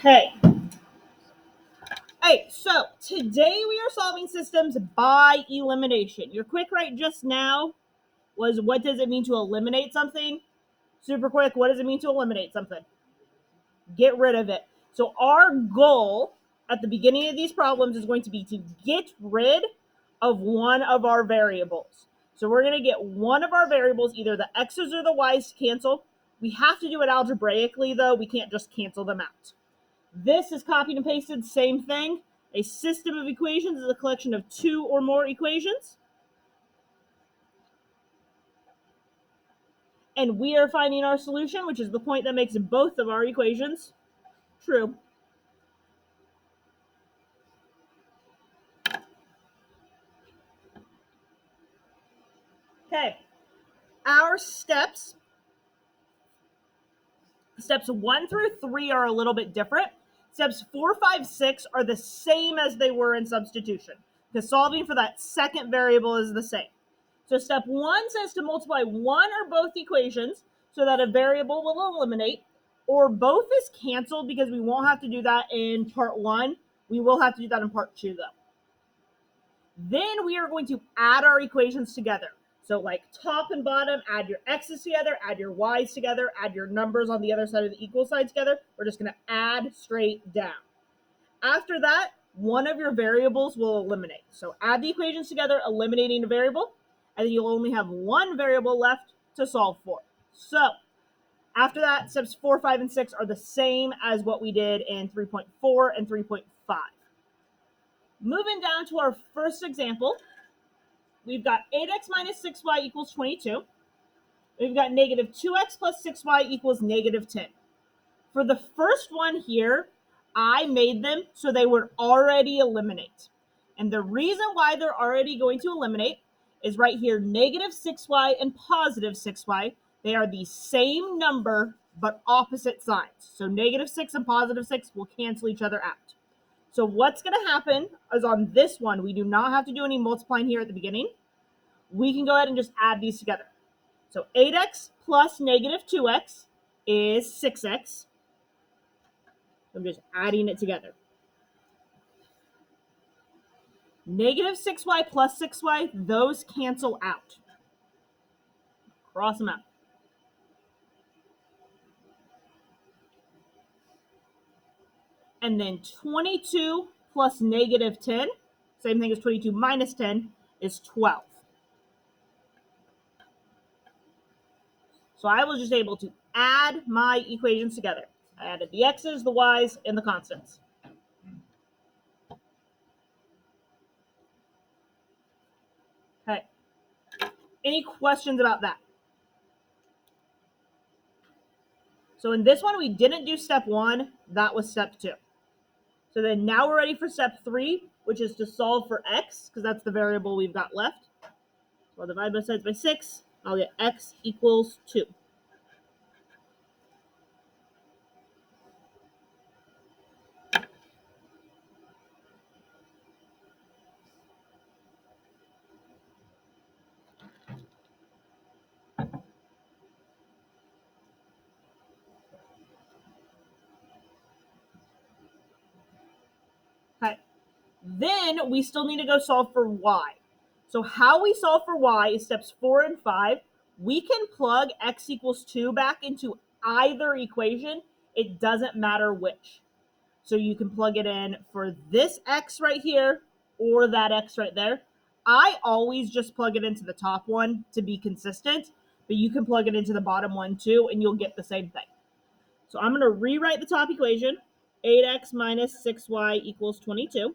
Okay. Hey, so today we are solving systems by elimination. Your quick right just now was what does it mean to eliminate something? Super quick, what does it mean to eliminate something? Get rid of it. So our goal at the beginning of these problems is going to be to get rid of one of our variables. So we're going to get one of our variables, either the x's or the y's, to cancel. We have to do it algebraically, though. We can't just cancel them out. This is copied and pasted, same thing. A system of equations is a collection of two or more equations. And we are finding our solution, which is the point that makes both of our equations true. Okay, our steps 1 through 3 are a little bit different. Steps 4, 5, 6 are the same as they were in substitution, because solving for that second variable is the same. So step 1 says to multiply one or both equations so that a variable will eliminate, or both is canceled because we won't have to do that in part 1. We will have to do that in part 2, though. Then we are going to add our equations together. So like top and bottom, add your x's together, add your y's together, add your numbers on the other side of the equal sign together. We're just going to add straight down. After that, one of your variables will eliminate. So add the equations together, eliminating a variable, and then you'll only have one variable left to solve for. So after that, steps 4, 5, and 6 are the same as what we did in 3.4 and 3.5. Moving down to our first example, we've got 8x minus 6y equals 22. We've got negative 2x plus 6y equals negative 10. For the first one here, I made them so they would already eliminate. And the reason why they're already going to eliminate is right here, negative 6y and positive 6y. They are the same number, but opposite signs. So negative 6 and positive 6 will cancel each other out. So what's going to happen is on this one, we do not have to do any multiplying here at the beginning. We can go ahead and just add these together. So 8x plus negative 2x is 6x. I'm just adding it together. Negative 6y plus 6y, those cancel out. Cross them out. And then 22 plus negative 10, same thing as 22 minus 10, is 12. So I was just able to add my equations together. I added the x's, the y's, and the constants. Okay. Any questions about that? So in this one, we didn't do step 1. That was step 2. So then now we're ready for step 3, which is to solve for x, because that's the variable we've got left. So I'll divide both sides by 6. I'll get x equals 2. Okay. Then we still need to go solve for y. So how we solve for y is steps 4 and 5. We can plug x equals 2 back into either equation. It doesn't matter which. So you can plug it in for this x right here or that x right there. I always just plug it into the top one to be consistent, but you can plug it into the bottom one too, and you'll get the same thing. So I'm going to rewrite the top equation. 8x minus 6y equals 22.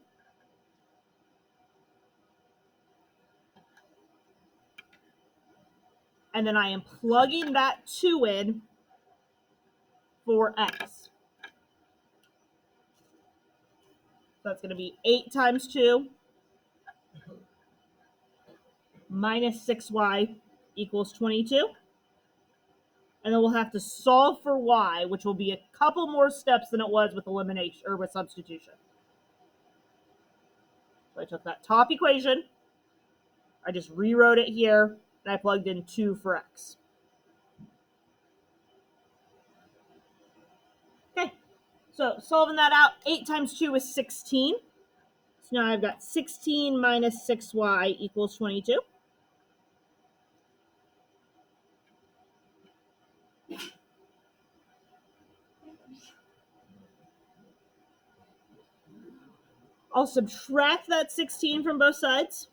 And then I am plugging that 2 in for x. So that's going to be 8 times 2 minus 6y equals 22. And then we'll have to solve for y, which will be a couple more steps than it was with elimination or with substitution. So I took that top equation, I just rewrote it here, and I plugged in 2 for x. Okay, So solving that out, 8 times 2 is 16. So now I've got 16 minus 6y equals 22. I'll subtract that 16 from both sides.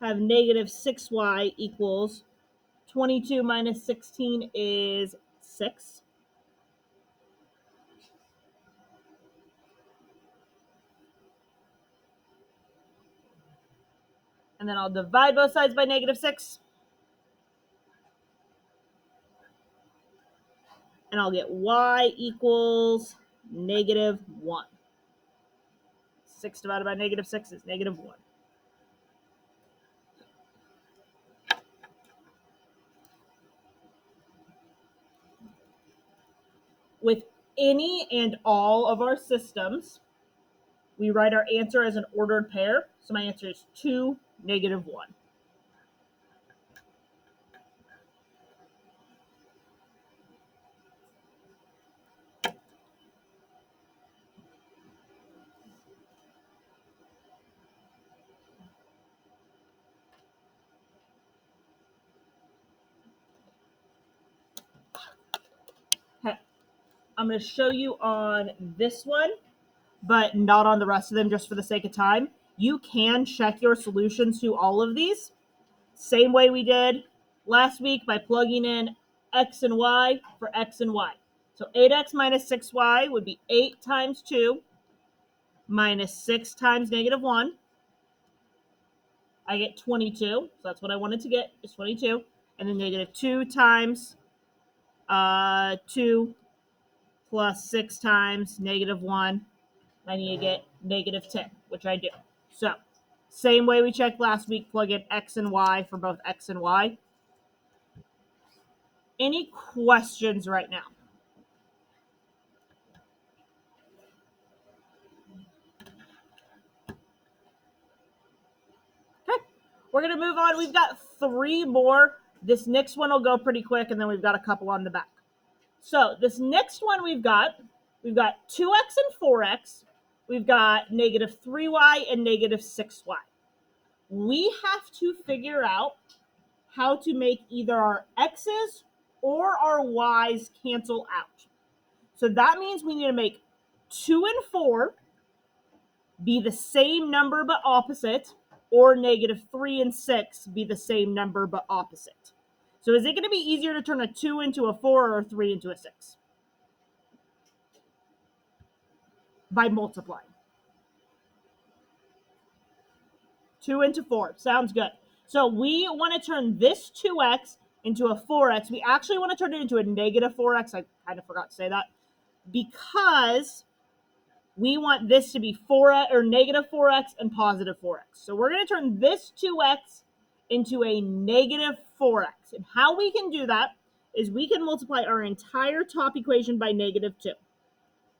Have negative 6y equals 22 minus 16 is 6. And then I'll divide both sides by negative 6. And I'll get y equals negative 1. 6 divided by negative 6 is negative 1. With any and all of our systems, we write our answer as an ordered pair. So my answer is 2, negative 1. Okay. I'm going to show you on this one, but not on the rest of them just for the sake of time. You can check your solutions to all of these. Same way we did last week by plugging in x and y for x and y. So 8x minus 6y would be 8 times 2 minus 6 times negative 1. I get 22. So that's what I wanted to get, is 22. And then negative 2 times 2 plus 6 times negative 1. I need to get negative 10, which I do. So same way we checked last week, plug in x and y for both x and y. Any questions right now? Okay, we're going to move on. We've got 3 more. This next one will go pretty quick, and then we've got a couple on the back. So this next one we've got 2x and 4x. We've got negative 3y and negative 6y. We have to figure out how to make either our x's or our y's cancel out. So that means we need to make 2 and 4 be the same number but opposite, or negative 3 and 6 be the same number but opposite. So is it going to be easier to turn a 2 into a 4 or a 3 into a 6? By multiplying. 2 into 4. Sounds good. So we want to turn this 2x into a 4x. We actually want to turn it into a negative 4x. I kind of forgot to say that. Because we want this to be 4 or negative 4x and positive 4x. So we're going to turn this 2x into a negative 4x. And how we can do that is we can multiply our entire top equation by negative 2.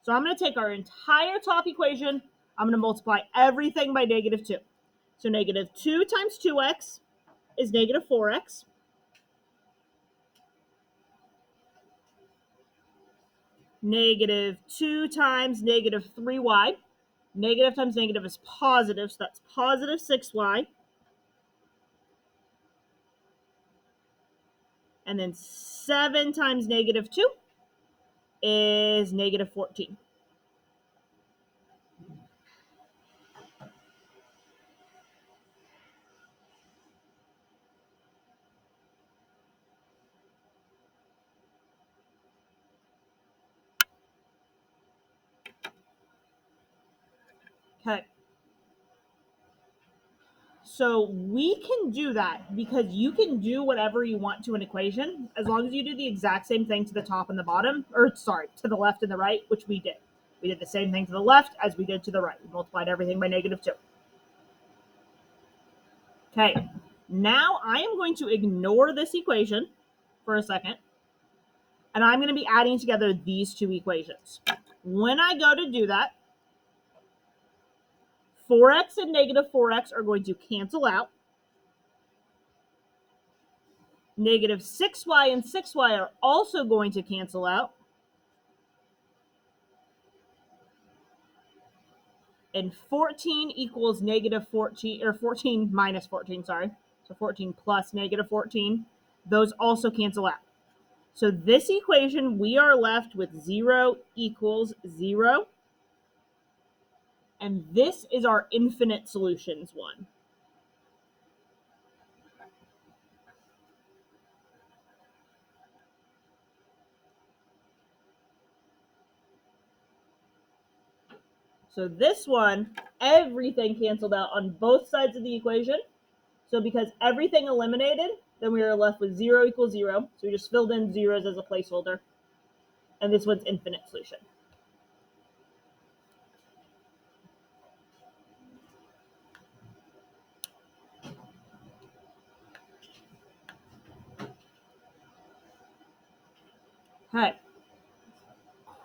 So I'm going to take our entire top equation. I'm going to multiply everything by negative 2. So negative 2 times 2x is negative 4x. Negative 2 times negative 3y. Negative times negative is positive, so that's positive 6y. And then 7 times negative 2 is negative 14. Okay. So we can do that because you can do whatever you want to an equation as long as you do the exact same thing to the top and the bottom, or sorry, to the left and the right, which we did. We did the same thing to the left as we did to the right. We multiplied everything by negative 2. Okay, now I am going to ignore this equation for a second, and I'm going to be adding together these two equations. When I go to do that, 4x and negative 4x are going to cancel out. Negative 6y and 6y are also going to cancel out. and 14 equals negative 14, or 14 minus 14, sorry. So 14 plus negative 14, those also cancel out. So this equation, we are left with 0 equals 0. And this is our infinite solutions one. So this one, everything canceled out on both sides of the equation. So because everything eliminated, then we are left with 0 equals 0. So we just filled in zeros as a placeholder. And this one's infinite solution. Okay.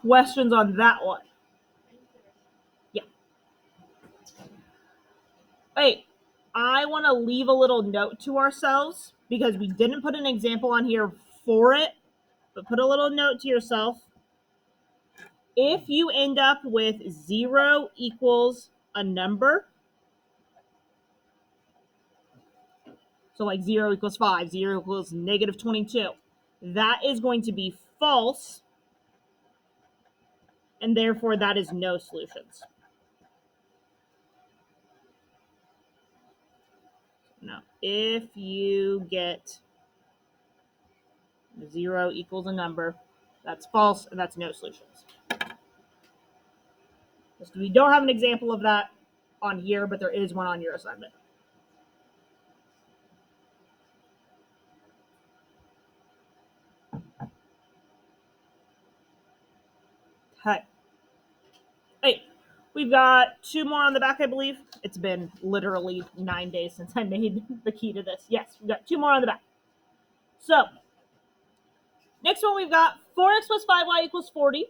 Questions on that one? Yeah. Hey, I want to leave a little note to ourselves because we didn't put an example on here for it, but put a little note to yourself. If you end up with 0 equals a number, so like 0 equals 5, 0 equals negative 22, that is going to be false, and therefore that is no solutions. Now, if you get 0 equals a number, that's false, and that's no solutions. We don't have an example of that on here, but there is one on your assignment. Okay. Hey, we've got 2 more on the back, I believe. It's been literally 9 days since I made the key to this. Yes, we've got 2 more on the back. So, next one we've got 4x plus 5y equals 40.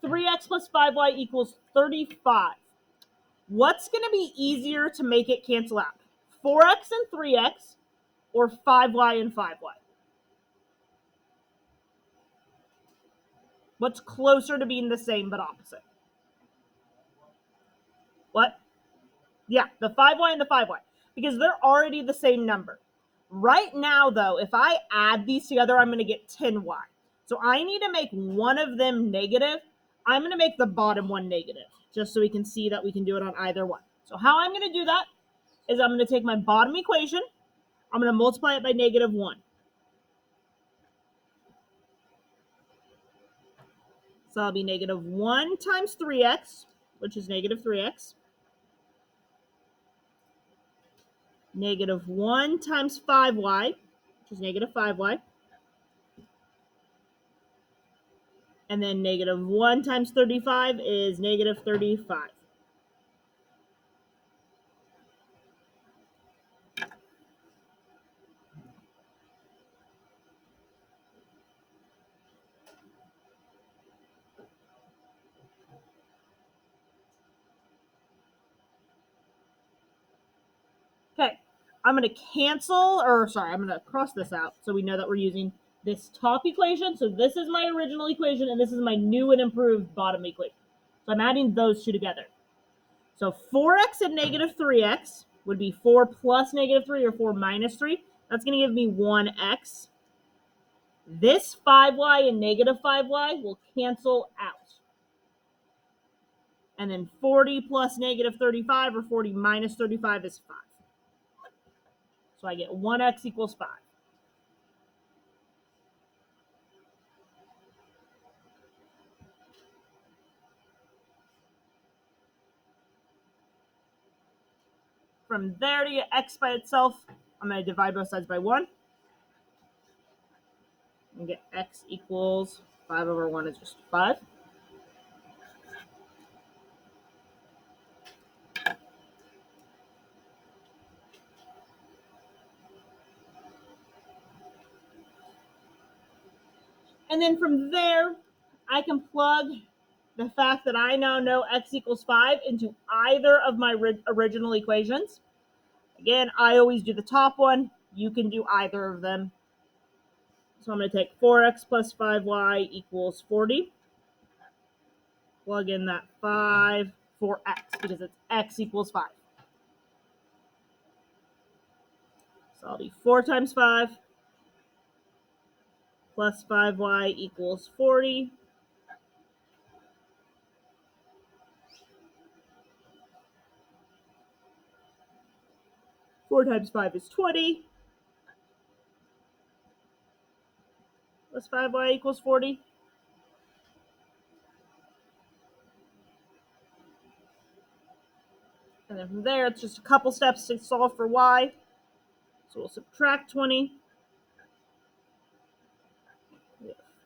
3x plus 5y equals 35. What's going to be easier to make it cancel out? 4x and 3x or 5y and 5y? What's closer to being the same but opposite? What? Yeah, the 5y and the 5y. Because they're already the same number. Right now, though, if I add these together, I'm going to get 10y. So I need to make one of them negative. I'm going to make the bottom one negative, just so we can see that we can do it on either one. So how I'm going to do that is I'm going to take my bottom equation. I'm going to multiply it by negative 1. So that'll be negative 1 times 3x, which is negative 3x. Negative 1 times 5y, which is negative 5y. And then negative 1 times 35 is negative 35. Okay, I'm going to cancel, or sorry, I'm going to cross this out so we know that we're using this top equation. So this is my original equation, and this is my new and improved bottom equation. So I'm adding those two together. So 4x and negative 3x would be 4 plus negative 3 or 4 minus 3. That's going to give me 1x. This 5y and negative 5y will cancel out. And then 40 plus negative 35 or 40 minus 35 is 5. So I get 1x equals 5. From there to get x by itself, I'm going to divide both sides by 1. And get x equals 5 over 1 is just 5. And then from there, I can plug the fact that I now know x equals 5 into either of my original equations. Again, I always do the top one. You can do either of them. So I'm going to take 4x plus 5y equals 40. Plug in that 5 for x because it's x equals 5. So I'll do 4 times 5 plus 5y equals 40. Four times 5 is 20. Plus 5y equals 40. And then from there, it's just a couple steps to solve for y. So we'll subtract 20.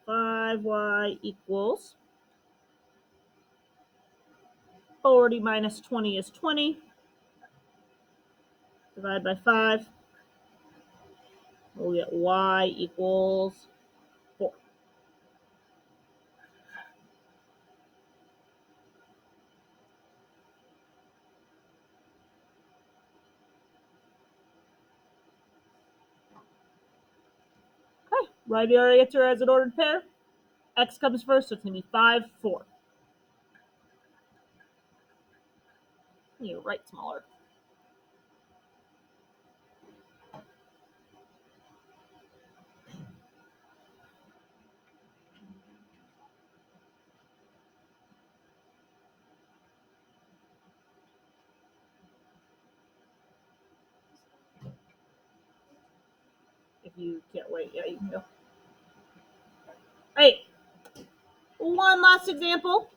5y equals 40 minus 20 is 20. Divide by 5. We'll get y equals 4. Okay, write your answer as an ordered pair. X comes first, so it's going to be 5, 4. You write smaller. If you can't wait, yeah, you can go. Hey, one last example.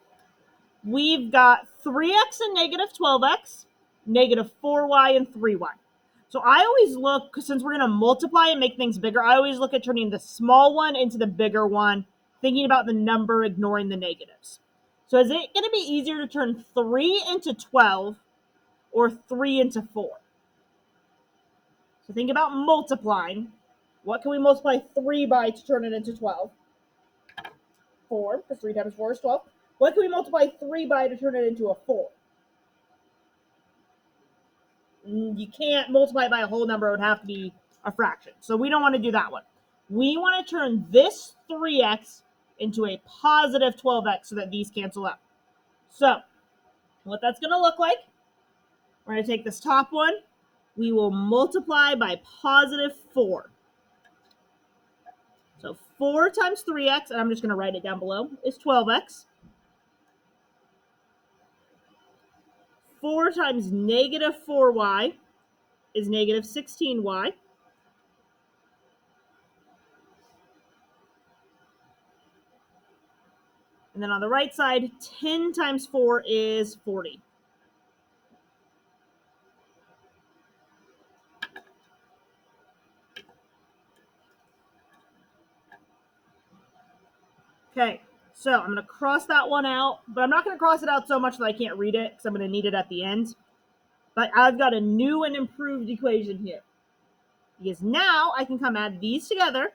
We've got 3x and negative 12x, negative 4y and 3y. So I always look, since we're going to multiply and make things bigger, I always look at turning the small one into the bigger one, thinking about the number, ignoring the negatives. So is it going to be easier to turn 3 into 12 or 3 into 4? So think about multiplying. What can we multiply 3 by to turn it into 12? 4, because 3 times 4 is 12. What can we multiply 3 by to turn it into a 4? You can't multiply it by a whole number. It would have to be a fraction. So we don't want to do that one. We want to turn this 3x into a positive 12x so that these cancel out. So what that's going to look like, we're going to take this top one. We will multiply by positive 4. So 4 times 3x, and I'm just going to write it down below, is 12x. 4 times negative 4y is negative 16y. And then on the right side, 10 times 4 is 40. Okay, so I'm going to cross that one out, but I'm not going to cross it out so much that I can't read it because I'm going to need it at the end. But I've got a new and improved equation here. Because now I can come add these together.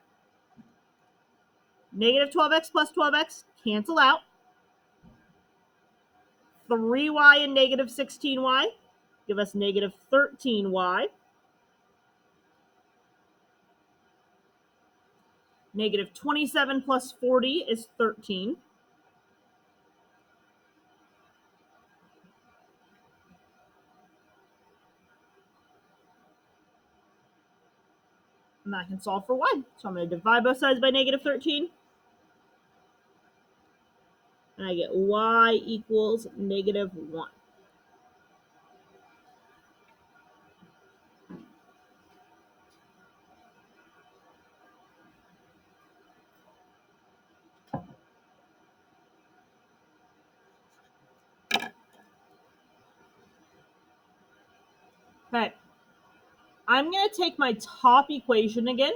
Negative 12x plus 12x cancel out. 3y and negative 16y give us negative 13y. Negative 27 plus 40 is 13. And I can solve for y. So I'm going to divide both sides by negative 13. And I get y equals negative 1. Okay. I'm going to take my top equation again.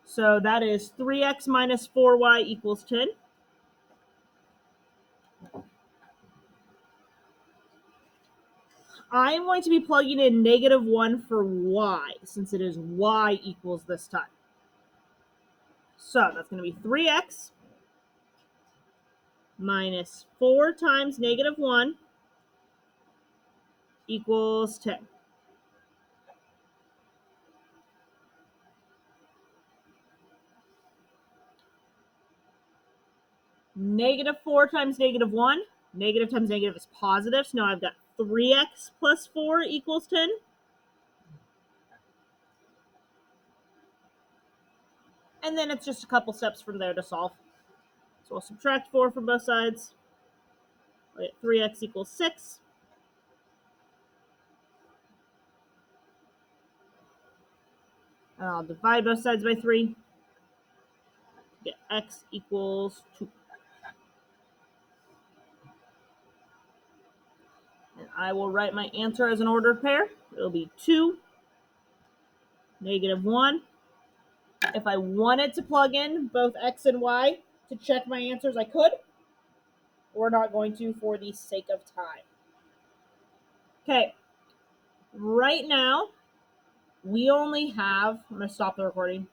So that is 3x minus 4y equals 10. I am going to be plugging in negative 1 for y, since it is y equals this time. So that's going to be 3x minus 4 times negative 1 equals 10. Negative 4 times negative 1 Negative times negative is positive. So now I've got 3x plus 4 equals 10. And then it's just a couple steps from there to solve. So I'll subtract 4 from both sides. I'll get 3x equals 6. And I'll divide both sides by 3. Get x equals 2. And I will write my answer as an ordered pair. It'll be 2, negative 1. If I wanted to plug in both x and y to check my answers, I could. We're not going to for the sake of time. Okay, right now, we only have, I'm going to stop the recording.